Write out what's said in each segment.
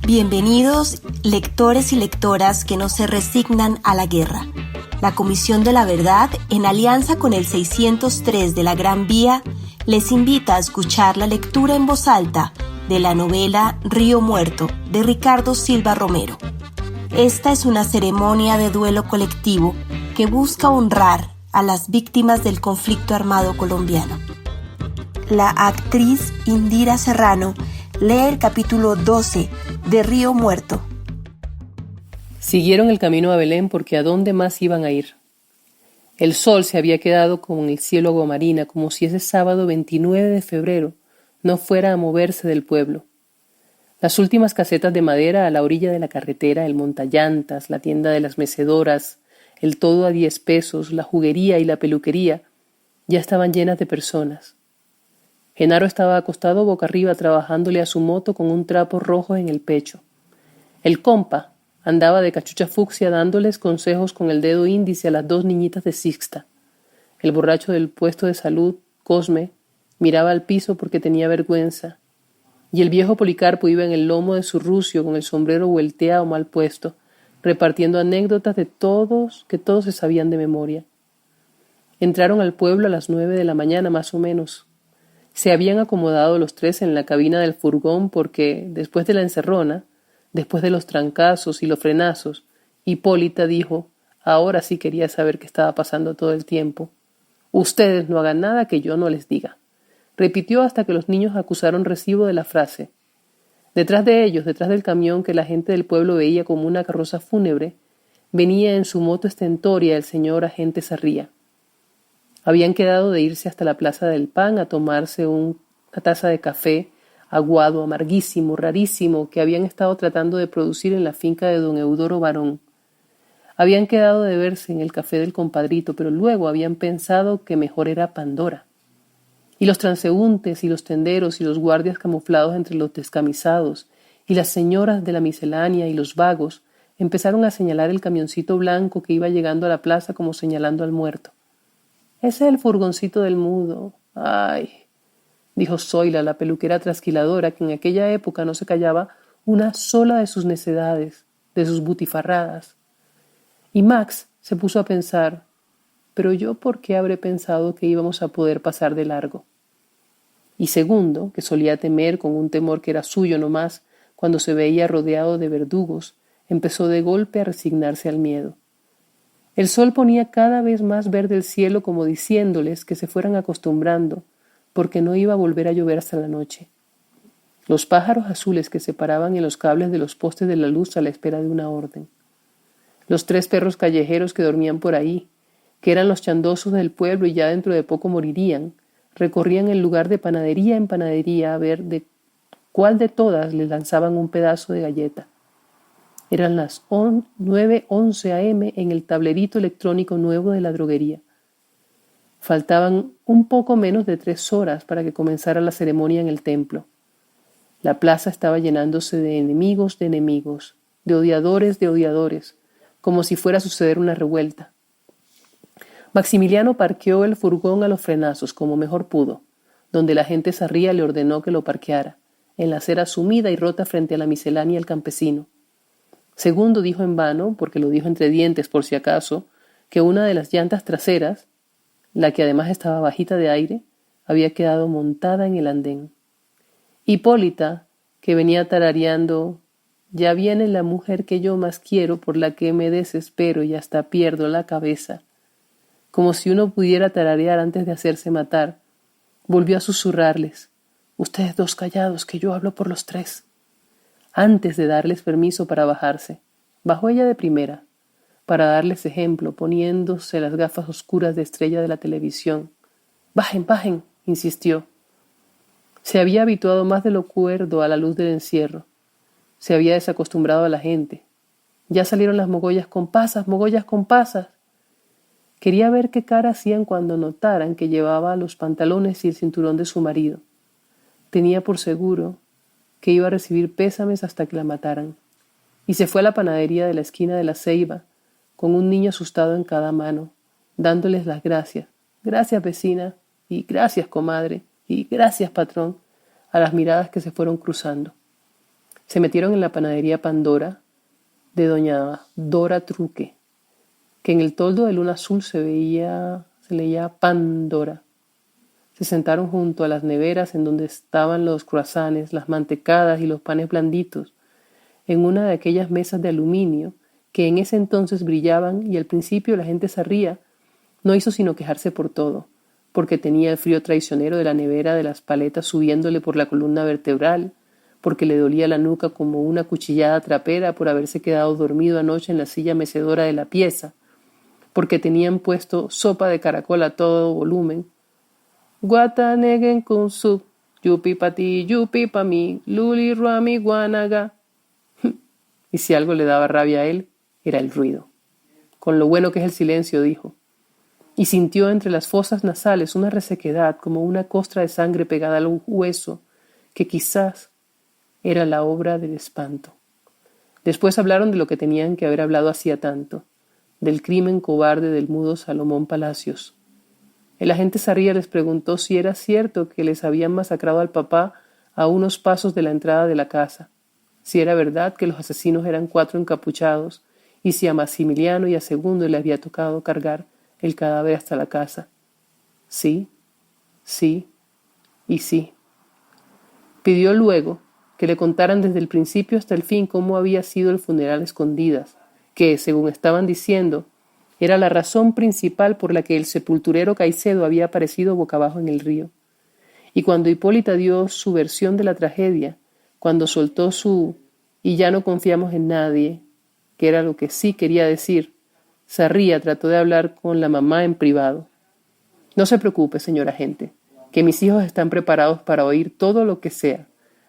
Bienvenidos, lectores y lectoras que no se resignan a la guerra. La Comisión de la Verdad, en alianza con el 603 de la Gran Vía, les invita a escuchar la lectura en voz alta de la novela Río Muerto, de Ricardo Silva Romero. Esta es una ceremonia de duelo colectivo que busca honrar a las víctimas del conflicto armado colombiano. La actriz Indira Serrano lee el capítulo 12 de Río Muerto. Siguieron el camino a Belén porque ¿a dónde más iban a ir? El sol se había quedado con el cielo aguamarina, como si ese sábado 29 de febrero no fuera a moverse del pueblo. Las últimas casetas de madera a la orilla de la carretera, el montallantas, la tienda de las mecedoras, el todo a 10 pesos, la juguería y la peluquería, ya estaban llenas de personas. Genaro estaba acostado boca arriba trabajándole a su moto con un trapo rojo en el pecho. El compa andaba de cachucha fucsia dándoles consejos con el dedo índice a las 2 niñitas de Sixta. El borracho del puesto de salud, Cosme, miraba al piso porque tenía vergüenza. Y el viejo Policarpo iba en el lomo de su rucio con el sombrero vuelteado mal puesto, repartiendo anécdotas de todos que todos se sabían de memoria. Entraron al pueblo a las 9 de la mañana más o menos. Se habían acomodado los 3 en la cabina del furgón porque, después de la encerrona, después de los trancazos y los frenazos, Hipólita dijo, ahora sí quería saber qué estaba pasando todo el tiempo. Ustedes no hagan nada que yo no les diga. Repitió hasta que los niños acusaron recibo de la frase. Detrás de ellos, detrás del camión que la gente del pueblo veía como una carroza fúnebre, venía en su moto estentoria el señor agente Sarría. Habían quedado de irse hasta la Plaza del Pan a tomarse una taza de café aguado, amarguísimo, rarísimo, que habían estado tratando de producir en la finca de don Eudoro Barón. Habían quedado de verse en el café del compadrito, pero luego habían pensado que mejor era Pandora. Y los transeúntes y los tenderos y los guardias camuflados entre los descamisados y las señoras de la miscelánea y los vagos empezaron a señalar el camioncito blanco que iba llegando a la plaza como señalando al muerto. Ese es el furgoncito del mudo. Ay, dijo Zoila, la peluquera trasquiladora, que en aquella época no se callaba una sola de sus necedades, de sus butifarradas. Y Max se puso a pensar, pero yo ¿por qué habré pensado que íbamos a poder pasar de largo? Y Segundo, que solía temer con un temor que era suyo nomás, cuando se veía rodeado de verdugos, empezó de golpe a resignarse al miedo. El sol ponía cada vez más verde el cielo como diciéndoles que se fueran acostumbrando, porque no iba a volver a llover hasta la noche. Los pájaros azules que se paraban en los cables de los postes de la luz a la espera de una orden. Los 3 perros callejeros que dormían por ahí, que eran los chandosos del pueblo y ya dentro de poco morirían, recorrían el lugar de panadería en panadería a ver de cuál de todas les lanzaban un pedazo de galleta. Eran las 9:11 a.m. en el tablerito electrónico nuevo de la droguería. Faltaban un poco menos de 3 horas para que comenzara la ceremonia en el templo. La plaza estaba llenándose de enemigos, de odiadores, como si fuera a suceder una revuelta. Maximiliano parqueó el furgón a los frenazos, como mejor pudo, donde la gente Sarría le ordenó que lo parqueara, en la acera sumida y rota frente a la miscelánea el campesino. Segundo dijo en vano, porque lo dijo entre dientes por si acaso, que una de las llantas traseras, la que además estaba bajita de aire, había quedado montada en el andén. Hipólita, que venía tarareando, ya viene la mujer que yo más quiero, por la que me desespero y hasta pierdo la cabeza, como si uno pudiera tararear antes de hacerse matar, volvió a susurrarles, ustedes 2 callados, que yo hablo por los 3. Antes de darles permiso para bajarse, bajó ella de primera, para darles ejemplo, poniéndose las gafas oscuras de estrella de la televisión. Bajen, bajen, insistió. Se había habituado más de lo cuerdo a la luz del encierro. Se había desacostumbrado a la gente. Ya salieron las mogollas con pasas, mogollas con pasas. Quería ver qué cara hacían cuando notaran que llevaba los pantalones y el cinturón de su marido. Tenía por seguro que iba a recibir pésames hasta que la mataran. Y se fue a la panadería de la esquina de la Ceiba, con un niño asustado en cada mano, dándoles las gracias. gracias vecina, y gracias comadre, y gracias patrón, a las miradas que se fueron cruzando. Se metieron en la panadería Pandora de doña Dora Truque, que en el toldo de luna azul se leía Pandora. Se sentaron junto a las neveras en donde estaban los croissants, las mantecadas y los panes blanditos, en una de aquellas mesas de aluminio que en ese entonces brillaban y al principio la gente se ría. No hizo sino quejarse por todo, porque tenía el frío traicionero de la nevera de las paletas subiéndole por la columna vertebral, porque le dolía la nuca como una cuchillada trapera por haberse quedado dormido anoche en la silla mecedora de la pieza, porque tenían puesto sopa de caracol a todo volumen. Guataneguen con su, yupi pa ti, yupi pa mí, luli ruami guanaga. Y si algo le daba rabia a él, era el ruido. Con lo bueno que es el silencio, dijo. Y sintió entre las fosas nasales una resequedad como una costra de sangre pegada al hueso, que quizás era la obra del espanto. Después hablaron de lo que tenían que haber hablado hacía tanto, del crimen cobarde del mudo Salomón Palacios. El agente Sarria les preguntó si era cierto que les habían masacrado al papá a unos pasos de la entrada de la casa, si era verdad que los asesinos eran 4 encapuchados y si a Maximiliano y a Segundo le había tocado cargar el cadáver hasta la casa. Sí, sí y sí. Pidió luego que le contaran desde el principio hasta el fin cómo había sido el funeral a escondidas, que, según estaban diciendo, era la razón principal por la que el sepulturero Caicedo había aparecido boca abajo en el río. Y cuando Hipólita dio su versión de la tragedia, cuando soltó su «y ya no confiamos en nadie», que era lo que sí quería decir, Sarria trató de hablar con la mamá en privado. «No se preocupe, señor agente, que mis hijos están preparados para oír todo lo que sea»,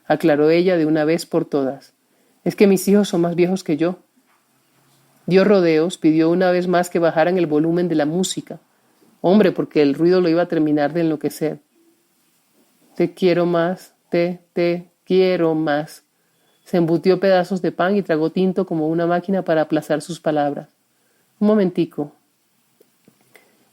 aclaró ella de una vez por todas. «Es que mis hijos son más viejos que yo». Dio rodeos, pidió una vez más que bajaran el volumen de la música. Hombre, porque el ruido lo iba a terminar de enloquecer. «Te quiero más, te quiero más». Se embutió pedazos de pan y tragó tinto como una máquina para aplazar sus palabras. «Un momentico».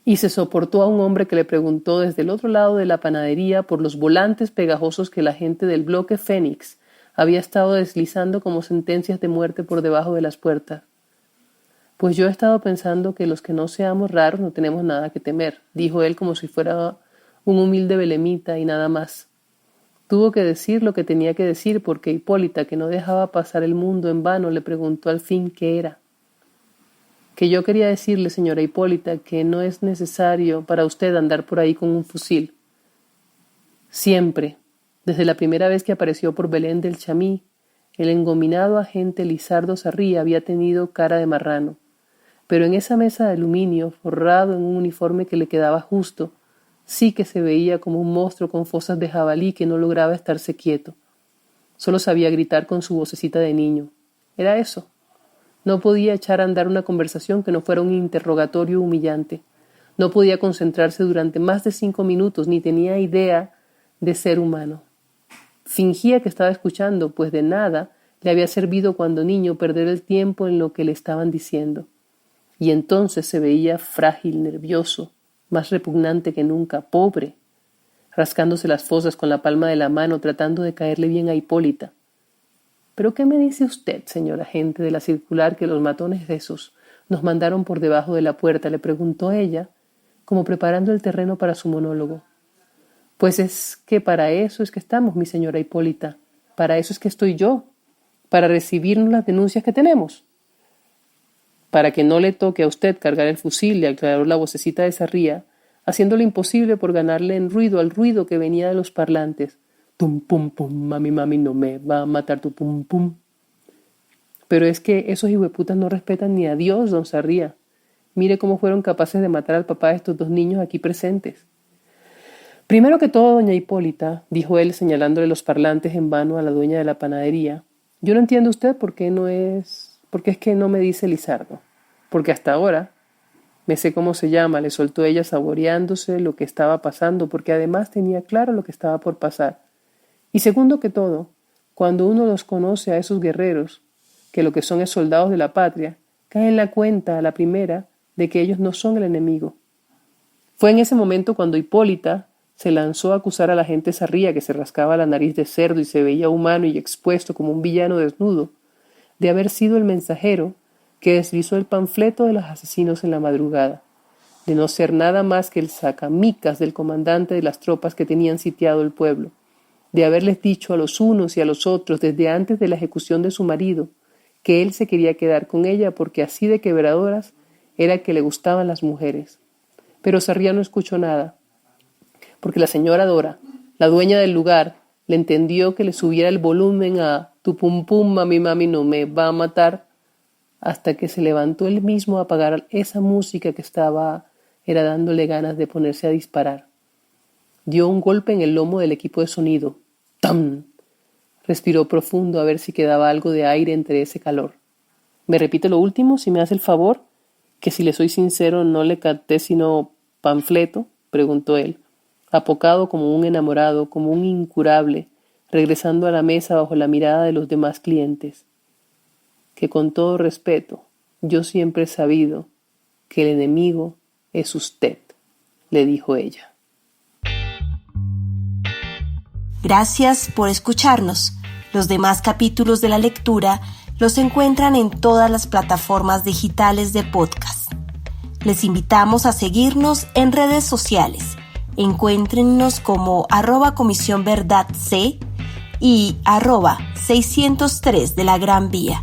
Y se soportó a un hombre que le preguntó desde el otro lado de la panadería por los volantes pegajosos que la gente del bloque Fénix había estado deslizando como sentencias de muerte por debajo de las puertas. «Pues yo he estado pensando que los que no seamos raros no tenemos nada que temer», dijo él como si fuera un humilde belemita y nada más. Tuvo que decir lo que tenía que decir porque Hipólita, que no dejaba pasar el mundo en vano, le preguntó al fin qué era. «Que yo quería decirle, señora Hipólita, que no es necesario para usted andar por ahí con un fusil. Siempre, desde la primera vez que apareció por Belén del Chamí, el engominado agente Lizardo Sarria había tenido cara de marrano. Pero en esa mesa de aluminio, forrado en un uniforme que le quedaba justo, sí que se veía como un monstruo con fosas de jabalí que no lograba estarse quieto. Solo sabía gritar con su vocecita de niño. Era eso. No podía echar a andar una conversación que no fuera un interrogatorio humillante. No podía concentrarse durante más de 5 minutos, ni tenía idea de ser humano. Fingía que estaba escuchando, pues de nada le había servido cuando niño perder el tiempo en lo que le estaban diciendo. Y entonces se veía frágil, nervioso, más repugnante que nunca, pobre, rascándose las fosas con la palma de la mano, tratando de caerle bien a Hipólita. «¿Pero qué me dice usted, señor agente, de la circular que los matones esos nos mandaron por debajo de la puerta?», le preguntó ella, como preparando el terreno para su monólogo. «Pues es que para eso es que estamos, mi señora Hipólita, para eso es que estoy yo, para recibirnos las denuncias que tenemos». «Para que no le toque a usted cargar el fusil», le aclaró la vocecita de Sarria, haciendo lo imposible por ganarle en ruido al ruido que venía de los parlantes. «Tum, pum, pum, mami, mami, no me va a matar tu pum, pum». «Pero es que esos hijueputas no respetan ni a Dios, don Sarria. Mire cómo fueron capaces de matar al papá de estos 2 niños aquí presentes». «Primero que todo, doña Hipólita», dijo él señalándole los parlantes en vano a la dueña de la panadería, «yo no entiendo usted por qué es que no me dice Lizardo, porque hasta ahora me sé cómo se llama», le soltó ella saboreándose lo que estaba pasando, porque además tenía claro lo que estaba por pasar. «Y segundo que todo, cuando uno los conoce a esos guerreros, que lo que son es soldados de la patria, cae en la cuenta a la primera de que ellos no son el enemigo». Fue en ese momento cuando Hipólita se lanzó a acusar a la gente sarría que se rascaba la nariz de cerdo y se veía humano y expuesto como un villano desnudo, de haber sido el mensajero que deslizó el panfleto de los asesinos en la madrugada, de no ser nada más que el sacamicas del comandante de las tropas que tenían sitiado el pueblo, de haberles dicho a los unos y a los otros desde antes de la ejecución de su marido que él se quería quedar con ella porque así de quebradoras era que le gustaban las mujeres. Pero Sarria no escuchó nada, porque la señora Dora, la dueña del lugar, le entendió que le subiera el volumen a tu pum pum, mami mami no me va a matar, hasta que se levantó él mismo a apagar esa música que era dándole ganas de ponerse a disparar. Dio un golpe en el lomo del equipo de sonido. ¡Tam! Respiró profundo a ver si quedaba algo de aire entre ese calor. ¿Me repite lo último, si me hace el favor? Que si le soy sincero no le capté sino panfleto, preguntó él, apocado como un enamorado, como un incurable, regresando a la mesa bajo la mirada de los demás clientes. Que con todo respeto, yo siempre he sabido que el enemigo es usted, le dijo ella. Gracias por escucharnos. Los demás capítulos de la lectura los encuentran en todas las plataformas digitales de podcast. Les invitamos a seguirnos en redes sociales. Encuéntrennos como @Comisión Verdad C y @603 de la Gran Vía.